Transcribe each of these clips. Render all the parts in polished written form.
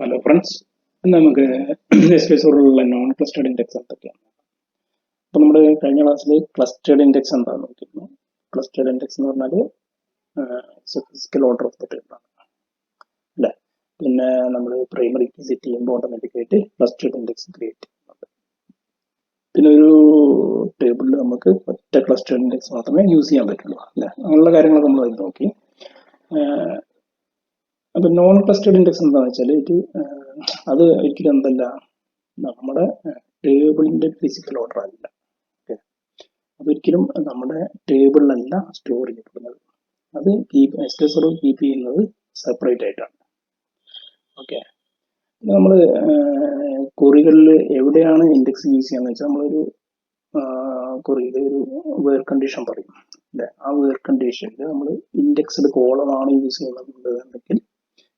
Hello friends, നമുക്ക് SQL non clustered index എന്തൊക്കെയാണ്? അപ്പോൾ നമ്മുടെ കഴിഞ്ഞ ക്ലാസ്സിൽ ക്ലസ്റ്റേർഡ് ഇൻഡെക്സ് എന്താണെന്ന് നോക്കിയിരുന്നു. ക്ലസ്റ്റേർഡ് ഇൻഡെക്സ് എന്ന് പറഞ്ഞാൽ physical order of the table ആണ് അല്ലേ. പിന്നെ നമ്മൾ പ്രൈമറി സെറ്റ് ചെയ്യുമ്പോൾ ഓട്ടോമാറ്റിക്കായിട്ട് ക്ലസ്റ്റേർഡ് ഇൻഡെക്സ് ക്രിയേറ്റ് ചെയ്യുന്നുണ്ട്. പിന്നെ ഒരു ടേബിളിൽ നമുക്ക് ഒറ്റ ക്ലസ്റ്റേർഡ് ഇൻഡെക്സ് മാത്രമേ യൂസ് ചെയ്യാൻ പറ്റുള്ളൂ അല്ലേ. അങ്ങനെയുള്ള കാര്യങ്ങളൊക്കെ നമ്മൾ അത് നോക്കി. അപ്പൊ നോൺ ക്ലസ്റ്റേർഡ് ഇൻഡെക്സ് എന്താണെന്ന് വെച്ചാൽ അത് ഒരിക്കലും എന്തല്ല, നമ്മുടെ ടേബിളിന്റെ ഫിസിക്കൽ ഓർഡർ അല്ല. ഓക്കെ, അതൊരിക്കലും നമ്മുടെ ടേബിളിലല്ല സ്റ്റോർ ചെയ്യപ്പെടുന്നത്. അത് SQL കീപ്പ് ചെയ്യുന്നത് സെപ്പറേറ്റ് ആയിട്ടാണ്. ഓക്കെ, നമ്മൾ ക്വറികളിൽ എവിടെയാണ് ഇൻഡെക്സ് യൂസ് ചെയ്യാന്ന് വെച്ചാൽ നമ്മളൊരു ക്വറിയിൽ ഒരു വേർ കണ്ടീഷൻ പറയും അല്ലെ. ആ വേർ കണ്ടീഷനിൽ നമ്മൾ ഇൻഡെക്സ്ഡ് കോളമാണ് യൂസ് ചെയ്യുന്നുണ്ടെങ്കിൽ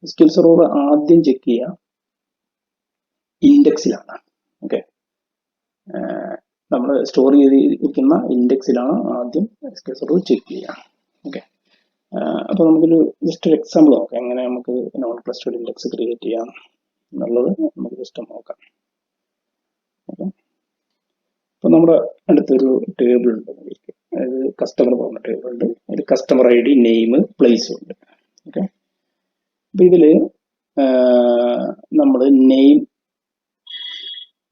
SQL സെർവർ ആദ്യം ചെക്ക് ചെയ്യുക ഇൻഡെക്സിലാണ്. ഓക്കെ, നമ്മൾ സ്റ്റോർ ചെയ്തിരിക്കുന്ന ഇൻഡെക്സിലാണ് ആദ്യം SQL സെർവർ ചെക്ക് ചെയ്യുക. ഓക്കെ, അപ്പോൾ നമുക്കൊരു ജസ്റ്റ് ഒരു എക്സാമ്പിൾ നോക്കാം എങ്ങനെ നമുക്ക് നോൺ ക്ലസ്റ്റേർഡ് ഇൻഡെക്സ് ക്രിയേറ്റ് ചെയ്യാം എന്നുള്ളത് നമുക്ക് ജസ്റ്റ് നോക്കാം. ഓക്കെ, അപ്പോൾ നമ്മുടെ അടുത്തൊരു ടേബിൾ ഉണ്ട്, അതായത് കസ്റ്റമർ പറഞ്ഞ ടേബിൾ ഉണ്ട്. അതിൽ കസ്റ്റമർ ID, നെയിം, പ്ലേസും ഉണ്ട്. ഓക്കെ, അപ്പൊ ഇതില് നമ്മൾ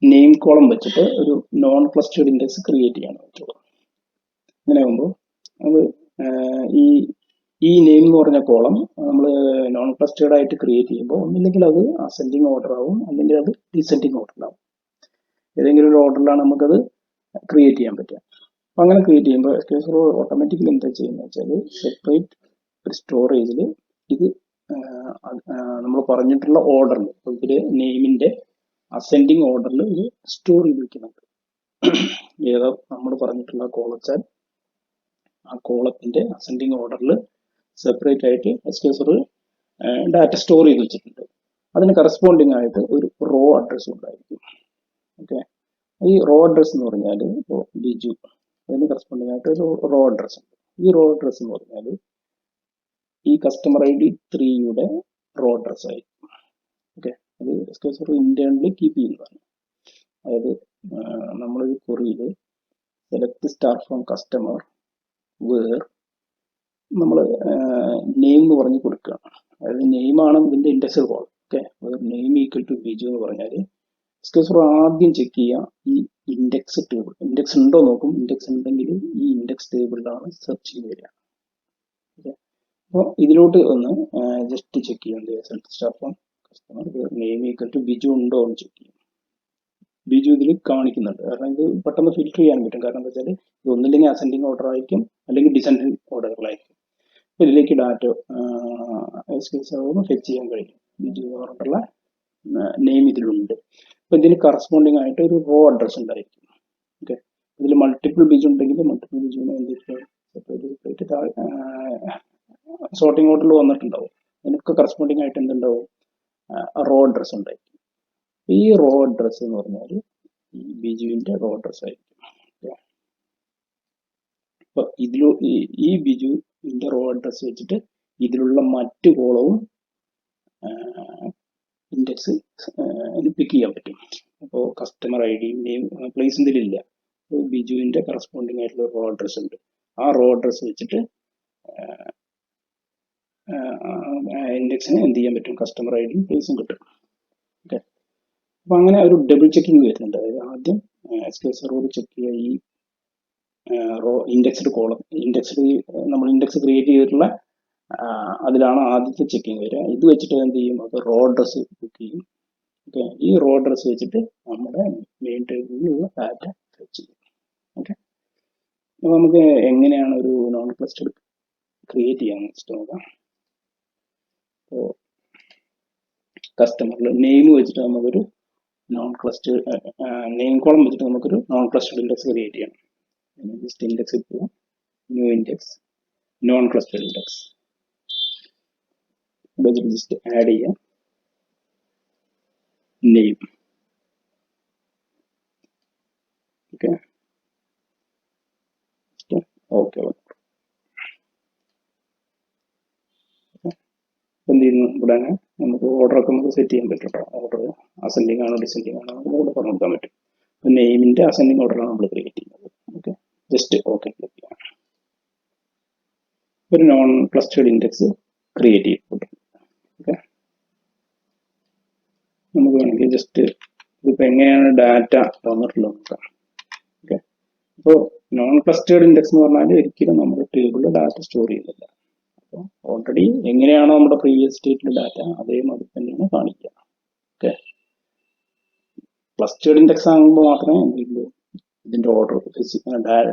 നെയിം കോളം വെച്ചിട്ട് ഒരു നോൺ ക്ലസ്റ്റേർഡ് ഇൻഡെക്സ് ക്രിയേറ്റ് ചെയ്യാൻ പറ്റുള്ളൂ. അങ്ങനെ ആകുമ്പോൾ അത് ഈ നെയിം എന്ന് പറഞ്ഞ കോളം നമ്മൾ നോൺ ക്ലസ്റ്റേർഡ് ആയിട്ട് ക്രിയേറ്റ് ചെയ്യുമ്പോൾ ഒന്നില്ലെങ്കിൽ അത് അസെൻഡിങ് ഓർഡർ ആവും, അല്ലെങ്കിൽ അത് ഡിസെൻഡിങ് ഓർഡറിലാവും. ഏതെങ്കിലും ഒരു ഓർഡറിലാണ് നമുക്കത് ക്രിയേറ്റ് ചെയ്യാൻ പറ്റുക. അപ്പം അങ്ങനെ ക്രിയേറ്റ് ചെയ്യുമ്പോൾ SQL ഓട്ടോമാറ്റിക്കലി എന്താ ചെയ്യുന്നത് വെച്ചാൽ സെപ്പറേറ്റ് ഒരു സ്റ്റോറേജിൽ ഇത് നമ്മൾ പറഞ്ഞിട്ടുള്ള ഓർഡറിൽ, ഇതില് നെയിമിന്റെ അസെൻഡിങ് ഓർഡറിൽ ഇത് സ്റ്റോർ ചെയ്ത് വെക്കുന്നുണ്ട്. ഏതോ നമ്മൾ പറഞ്ഞിട്ടുള്ള കോളച്ചാൽ ആ കോളത്തിന്റെ അസെൻഡിങ് ഓർഡറിൽ സെപ്പറേറ്റ് ആയിട്ട് SQL ഡാറ്റ സ്റ്റോർ ചെയ്ത് വെച്ചിട്ടുണ്ട്. അതിന് കറസ്പോണ്ടിങ് ആയിട്ട് ഒരു റോ അഡ്രസ് ഉണ്ടായിരിക്കും. ഓക്കെ, ഈ റോ അഡ്രസ് എന്ന് പറഞ്ഞാൽ ഇപ്പോൾ ബിജു, അതിന് കറസ്പോണ്ടിങ് ആയിട്ട് ഒരു റോ അഡ്രസ് ഉണ്ട്. ഈ റോ അഡ്രസ് എന്ന് പറഞ്ഞാൽ ഈ കസ്റ്റമർ ID 3യുടെ റോ അഡ്രസ് ആയിരിക്കും. ഓക്കെ, അത് SQL ഇന്റേണലി കീപ്പ് ചെയ്യുന്നതാണ്. അതായത് നമ്മളൊരു ക്വറിയിൽ select star from customer where നമ്മൾ നെയിം എന്ന് പറഞ്ഞ് കൊടുക്കുകയാണ്. അതായത് നെയിമാണ് ഇതിന്റെ index column. Okay, name equal to Biju എന്ന് പറഞ്ഞാൽ SQL ആദ്യം ചെക്ക് ചെയ്യുക ഈ ഇൻഡെക്സ് ടേബിൾ, ഇൻഡെക്സ് ഉണ്ടോ നോക്കും. ഇൻഡെക്സ് ഉണ്ടെങ്കിൽ ഈ ഇൻഡെക്സ് ടേബിളിലാണ് സെർച്ച് ചെയ്ത് വരിക. ഓക്കെ, അപ്പോൾ ഇതിലോട്ട് ഒന്ന് ജസ്റ്റ് ചെക്ക് ചെയ്യുന്നത് select star from customer name equal to Biju ഉണ്ടോ എന്ന് ചെക്ക് ചെയ്യും. ബിജു ഇതിൽ കാണിക്കുന്നുണ്ട്, കാരണം ഇത് പെട്ടെന്ന് ഫിൽറ്റർ ചെയ്യാൻ പറ്റും. കാരണം എന്താ വെച്ചാൽ ഇത് ഒന്നില്ലെങ്കിൽ അസെൻഡിങ് ഓർഡർ ആയിരിക്കും, അല്ലെങ്കിൽ ഡിസെൻഡിങ് ഓർഡറിലായിരിക്കും. അപ്പോൾ ഇതിലേക്ക് ഡാറ്റ SQL ഫെച്ച് ചെയ്യാൻ കഴിയും. ബിജു എന്ന് പറഞ്ഞിട്ടുള്ള നെയിം ഇതിലുണ്ട്. അപ്പോൾ ഇതിന് കറസ്പോണ്ടിങ് ആയിട്ട് ഒരു റോ അഡ്രസ് ഉണ്ടായിരിക്കും. ഓക്കെ, ഇതിൽ മൾട്ടിപ്പിൾ ബിജു ഉണ്ടെങ്കിൽ മൾട്ടിപ്പിൾ ബിജുവിനെ സെപ്പറേറ്റ് സോർട്ടിംഗ് ഓർഡറിൽ വന്നിട്ടുണ്ടാവും. അതിനൊക്കെ കറസ്പോണ്ടിങ് ആയിട്ട് എന്തുണ്ടാവും, റോ അഡ്രസ് ഉണ്ടായിരിക്കും. ഈ റോ അഡ്രസ് എന്ന് പറഞ്ഞാൽ ഈ ബിജുവിന്റെ റോ അഡ്രസ് ആയിരിക്കും. അപ്പൊ ഈ ബിജുവിന്റെ റോ അഡ്രസ് വെച്ചിട്ട് ഇതിലുള്ള മറ്റു കോളവും ഇൻഡെക്സ് പിക്ക് ചെയ്യാൻ പറ്റും. അപ്പോൾ കസ്റ്റമർ ID, നെയിം, പ്ലേസ് ഇതിലില്ല. ബിജുവിന്റെ കറസ്പോണ്ടിങ് ആയിട്ടുള്ള റോ അഡ്രസ് ഉണ്ട്. ആ റോ അഡ്രസ് വെച്ചിട്ട് ഇൻഡെക്സിന് എന്ത് ചെയ്യാൻ പറ്റും, കസ്റ്റമർ ID, പ്ലേസും കിട്ടും. ഓക്കെ, അപ്പൊ അങ്ങനെ ഒരു ഡബിൾ ചെക്കിങ് വരുന്നുണ്ട്. അതായത് ആദ്യം SQL സെർവർ ചെക്ക് ചെയ്യുക ഈ റോ ഇൻഡെക്സ്ഡ് കോളം, നമ്മൾ ഇൻഡെക്സ് ക്രിയേറ്റ് ചെയ്തിട്ടുള്ള അതിലാണ് ആദ്യത്തെ ചെക്കിങ് വരിക. ഇത് വെച്ചിട്ട് എന്ത് ചെയ്യും, അത് റോ അഡ്രസ് ബുക്ക് ചെയ്യും. ഓക്കെ, ഈ റോ അഡ്രസ് വെച്ചിട്ട് നമ്മുടെ മെയിൻ ടേബിളിലുള്ള ഡാറ്റ ഫെച്ച് ചെയ്യും. ഓക്കെ, അപ്പോൾ നമുക്ക് എങ്ങനെയാണ് ഒരു നോൺ ക്ലസ്റ്റേർഡ് ക്രിയേറ്റ് ചെയ്യാന്ന് വെച്ചിട്ട് നോക്കാം. അപ്പോൾ കസ്റ്റമറിൽ നെയിം വെച്ചിട്ട് നമുക്കൊരു നോൺ ക്ലസ്റ്റേർഡ് നെയിം കോളം വെച്ചിട്ട് നമുക്കൊരു നോൺ ക്ലസ്റ്റേർഡ് ഇൻഡെക്സ് ക്രിയേറ്റ് ചെയ്യണം. ജസ്റ്റ് ഇൻഡെക്സ് പോവാം, new index, non clustered index വെച്ചിട്ട് ജസ്റ്റ് ആഡ് ചെയ്യാം നെയിം. ഓക്കെ, ഓക്കെ, എന്ത് ചെയ്യുന്നു, ഇവിടെ നമുക്ക് ഓർഡറൊക്കെ നമുക്ക് സെറ്റ് ചെയ്യാൻ പറ്റും കേട്ടോ. ഓർഡർ അസെൻഡിങ് ആണോ ഡിസെൻഡിങ് ആണോ നമുക്ക് ഇവിടെ പറഞ്ഞു കൊടുക്കാൻ പറ്റും. നെയിമിൻ്റെ അസെൻഡിങ് ഓർഡറാണ് നമ്മൾ ക്രിയേറ്റ് ചെയ്യുന്നത്. ഓക്കെ, ജസ്റ്റ് ഓക്കെ ക്ലിക്ക് ചെയ്യാം. ഒരു നോൺ ക്ലസ്റ്റേർഡ് ഇൻഡെക്സ് ക്രിയേറ്റ് ചെയ്തിട്ടുണ്ട്. ഓക്കെ, നമുക്ക് വേണമെങ്കിൽ ജസ്റ്റ് ഇതിപ്പോൾ എങ്ങനെയാണ് ഡാറ്റ തന്നിട്ടുള്ളത് നോക്കാം. ഓക്കെ, അപ്പോൾ നോൺ ക്ലസ്റ്റേർഡ് ഇൻഡെക്സ് എന്ന് പറഞ്ഞാൽ ഒരിക്കലും നമ്മുടെ ടേബിളിൽ ഡാറ്റ സ്റ്റോർ ചെയ്യുന്നില്ല. അപ്പോൾ ഓൾറെഡി എങ്ങനെയാണോ നമ്മുടെ പ്രീവിയസ് സ്റ്റേറ്റിലെ ഡാറ്റ അതേമാതിരി തന്നെയാണ് കാണിക്കുക. ഓക്കെ, ക്ലസ്റ്റേർഡ് ഇൻഡെക്സ് ആകുമ്പോൾ മാത്രമേ എന്തെങ്കിലും ഇതിൻ്റെ ഓർഡർ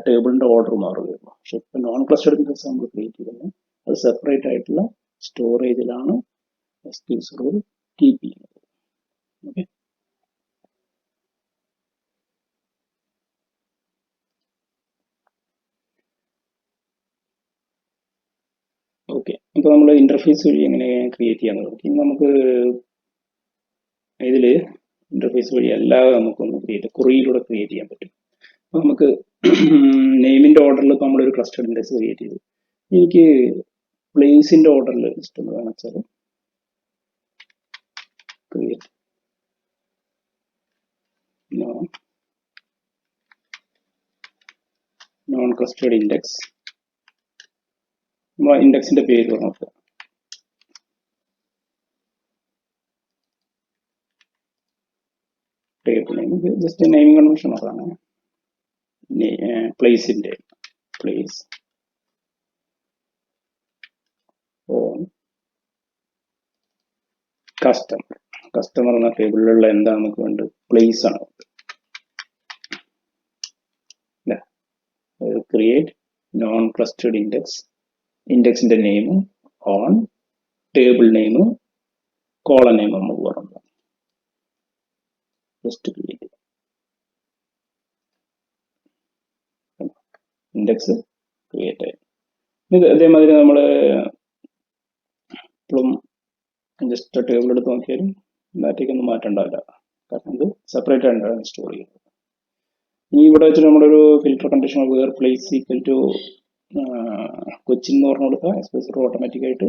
ടേബിളിൻ്റെ ഓർഡർ മാറുകയുള്ളൂ. പക്ഷെ ഇപ്പോൾ നോൺ ക്ലസ്റ്റേർഡ് ഇൻഡെക്സ് നമ്മൾ ക്രിയേറ്റ് ചെയ്യുന്നത് അത് സെപ്പറേറ്റ് ആയിട്ടുള്ള സ്റ്റോറേജിലാണ് SQL സെർവർ കീപ്പ് ചെയ്യുന്നത്. ഓക്കെ, ഓക്കെ, ഇപ്പോൾ നമ്മൾ ഇന്റർഫേസ് വഴി എങ്ങനെ ക്രിയേറ്റ് ചെയ്യാൻ നോക്കി. നമുക്ക് ഇതിൽ ഇന്റർഫേസ് വഴി അല്ലാതെ നമുക്കൊന്ന് ക്വറിയിലൂടെ ക്രിയേറ്റ് ചെയ്യാൻ പറ്റും. അപ്പോൾ നമുക്ക് നെയിമിൻ്റെ ഓർഡറിൽ ഇപ്പോൾ നമ്മളൊരു ക്ലസ്റ്റേർഡ് ഇൻഡെക്സ് ക്രിയേറ്റ് ചെയ്തു. എനിക്ക് പ്ലേസിൻ്റെ ഓർഡറിൽ ജസ്റ്റ് ഒന്ന് കാണിച്ചാൽ ക്രിയേറ്റ് നോൺ ക്ലസ്റ്റേർഡ് ഇൻഡെക്സ്, നമ്മൾ ഇൻഡെക്സിൻ്റെ പേര് നോക്കുക. Table name just naming convention അതാണ്. പ്ലേസിൻ്റെ പ്ലേസ് ഓൺ കസ്റ്റമർ എന്ന ടേബിളിലുള്ള എന്താ നമുക്ക് വേണ്ടത്? പ്ലേസ് ആണ്. ക്രിയേറ്റ് നോൺ ക്ലസ്റ്റേർഡ് ഇൻഡെക്സ്, ഇൻഡെക്സിന്റെ name on table name colon name നമുക്ക് പറഞ്ഞു. ജസ്റ്റ് ക്രിയേറ്റ് ഇൻഡെക്സ് ക്രിയേറ്റ് ആയി. ഇത് അതേമാതിരി നമ്മൾ ഇപ്പോഴും ജസ്റ്റ് ടേബിൾ എടുത്ത് നോക്കിയാലും ഡാറ്റയ്ക്കൊന്നും മാറ്റം ഉണ്ടാവില്ല, കാരണം ഇത് സെപ്പറേറ്റ് ആയിട്ടാണ് സ്റ്റോർ ചെയ്യുന്നത്. ഇനി ഇവിടെ വെച്ചിട്ട് നമ്മളൊരു filter condition where place equal to Cochin എന്ന് പറഞ്ഞു കൊടുക്കുക. SQL സെർവർ ഓട്ടോമാറ്റിക്കായിട്ട്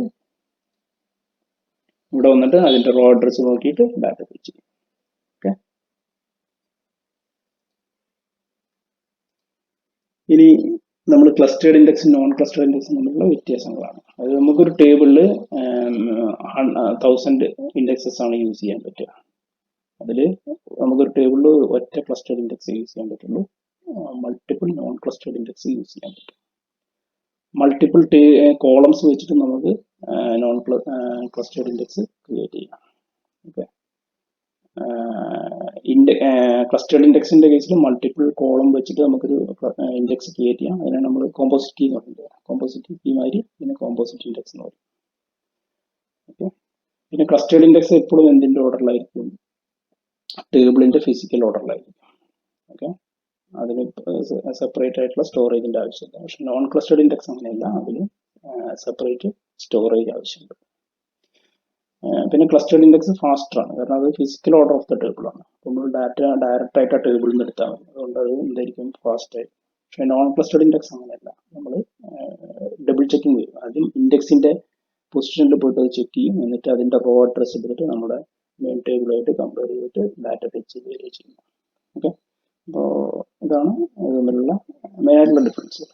ഇവിടെ വന്നിട്ട് അതിൻ്റെ റോ അഡ്രസ് നോക്കിയിട്ട് ഡാറ്റ ഫിച്ച് ചെയ്യും. ഓക്കെ, ഇനി നമ്മൾ ക്ലസ്റ്റേർഡ് ഇൻഡെക്സും നോൺ ക്ലസ്റ്റേർഡ് ഇൻഡെക്സും തമ്മിലുള്ള വ്യത്യാസങ്ങളാണ്. അത് നമുക്കൊരു ടേബിളിൽ 1000 ഇൻഡെക്സസ് ആണ് യൂസ് ചെയ്യാൻ പറ്റുക. അതിൽ നമുക്കൊരു ടേബിളിൽ ഒറ്റ ക്ലസ്റ്റേർഡ് ഇൻഡെക്സ് യൂസ് ചെയ്യാൻ പറ്റുള്ളൂ. Multiple non clustered index use ചെയ്യാൻ പറ്റും. മൾട്ടിപ്പിൾ കോളംസ് വെച്ചിട്ട് നമുക്ക് നോൺ ക്ലസ്റ്റേർഡ് ഇൻഡെക്സ് ക്രിയേറ്റ് ചെയ്യാം. ഓക്കെ, ക്ലസ്റ്റേർഡ് ഇൻഡെക്സിന്റെ കേസിൽ മൾട്ടിപ്പിൾ കോളം വെച്ചിട്ട് നമുക്കൊരു ഇൻഡെക്സ് ക്രിയേറ്റ് ചെയ്യാം. അതിനാണ് നമ്മൾ കോമ്പോസിറ്റ് കീ എന്ന് പറയുന്നത്. കോമ്പോസിറ്റ് കീ മാതിരി പിന്നെ കോമ്പോസിറ്റ് ഇൻഡെക്സ് എന്ന് പറയും. ഓക്കെ, പിന്നെ ക്ലസ്റ്റേർഡ് ഇൻഡെക്സ് എപ്പോഴും എന്തിന്റെ ഓർഡറിലായിരിക്കും? ടേബിളിന്റെ ഫിസിക്കൽ ഓർഡറിലായിരിക്കും. ഓക്കെ, അതിന് സെപ്പറേറ്റ് ആയിട്ടുള്ള സ്റ്റോറേജിന്റെ ആവശ്യമില്ല. പക്ഷെ നോൺ ക്ലസ്റ്റേർഡ് ഇൻഡെക്സ് അങ്ങനെയല്ല, അതിന് സെപ്പറേറ്റ് സ്റ്റോറേജ് ആവശ്യമുണ്ട്. പിന്നെ ക്ലസ്റ്റേർഡ് ഇൻഡെക്സ് ഫാസ്റ്റർ ആണ്, കാരണം അത് physical order of the table ആണ്. നമ്മൾ ഡാറ്റ ഡയറക്റ്റ് ആയിട്ട് ആ ടേബിളിൽ നിന്ന് എടുത്താൽ മതി, അതുകൊണ്ട് അത് എന്തായിരിക്കും ഫാസ്റ്റ് ആയി. പക്ഷെ നോൺ ക്ലസ്റ്റേർഡ് ഇൻഡെക്സ് അങ്ങനെയല്ല, നമ്മൾ ഡബിൾ ചെക്കിങ് വരും. ആദ്യം ഇൻഡെക്സിന്റെ പൊസിഷനിൽ പോയിട്ട് അത് ചെക്ക് ചെയ്യും, എന്നിട്ട് അതിന്റെ റോ അഡ്രസ് എടുത്തിട്ട് നമ്മുടെ മെയിൻ ടേബിളായിട്ട് കമ്പയർ ചെയ്തിട്ട് ഡാറ്റ ഫെച്ച് ചെയ്യും. ഓക്കെ, അപ്പോൾ ഇതാണ് തമ്മിലുള്ള മെയിനായിട്ടുള്ള ഡിഫറൻസ്.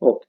ഓക്കെ.